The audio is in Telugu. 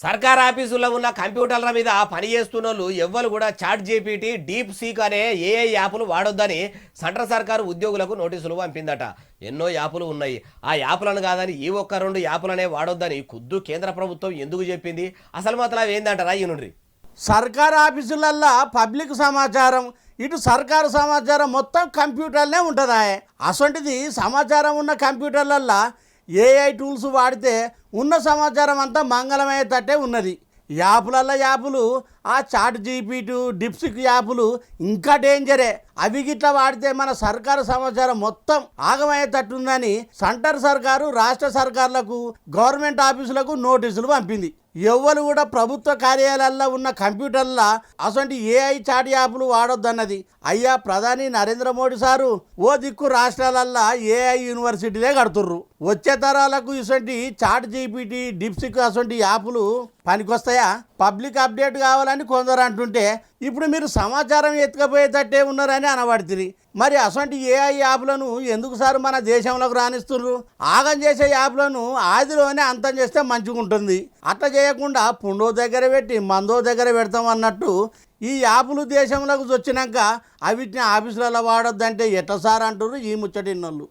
సర్కార్ ఆఫీసుల్లో ఉన్న కంప్యూటర్ల మీద పని చేస్తున్నోళ్ళు ఎవ్వరు కూడా చాట్ జీపీటీ డీప్ సీక్ అనే ఏఐ యాప్లు వాడొద్దని సెంట్రల్ సర్కారు ఉద్యోగులకు నోటీసులు పంపిందట. ఎన్నో యాప్లు ఉన్నాయి, ఆ యాప్లను కాదని ఈ ఒక్క రెండు యాప్లనే వాడొద్దని ఖుద్దు కేంద్ర ప్రభుత్వం ఎందుకు చెప్పింది? అసలు మాత్రం ఏందంటారా ఈనుండ్రి. సర్కారు ఆఫీసులల్లో పబ్లిక్ సమాచారం, ఇటు సర్కారు సమాచారం మొత్తం కంప్యూటర్లనే ఉంటుందా? అసొంటిది సమాచారం ఉన్న కంప్యూటర్లల్లో ఏఐ టూల్స్ వాడితే ఉన్న సమాచారం అంతా మంగళమయ్యేటట్టే ఉన్నది. యాపులు ఆ చాట్ జీపీటీ డిప్సిక్ యాపులు ఇంకా డేంజరే. అవి గిట్లా వాడితే మన సర్కారు సమాచారం మొత్తం ఆగమయ్యేటట్టుందని సెంటర్ సర్కారు రాష్ట్ర సర్కారులకు గవర్నమెంట్ ఆఫీసులకు నోటీసులు పంపింది. ఎవ్వరు కూడా ప్రభుత్వ కార్యాలయాల్లో ఉన్న కంప్యూటర్ల అసలు ఏఐ చాట్ యాప్లు వాడొద్దన్నది. అయ్యా ప్రధాని నరేంద్ర మోడీ సారు ఓ దిక్కు రాష్ట్రాలల్లో ఏఐ యూనివర్సిటీలే కడుతుర్రు. వచ్చే తరాలకు ఇసొంటి చాట్ జీపీటీ డిప్సిక్ అసొంటి యాప్లు పనికొస్తాయా? పబ్లిక్ అప్డేట్ కావాలని కొందరు అంటుంటే ఇప్పుడు మీరు సమాచారం ఎత్తుకపోయేటట్టే ఉన్నారని అనబడుతుంది. మరి అసొంటి ఏఐ యాప్లను ఎందుకు సార్ మన దేశంలోకి రాణిస్తున్నారు? ఆగం చేసే యాప్లను ఆదిలోనే అంతం చేస్తే మంచిగా ఉంటుంది. అట్లా చేయకుండా పుండో దగ్గర పెట్టి మందో దగ్గర పెడతాం అన్నట్టు ఈ యాప్లు దేశంలోకి వచ్చినాక అవిటిని ఆఫీసులలో వాడొద్దంటే ఎట్లా సార్ అంటారు ఈ ముచ్చటిన్నోళ్ళు.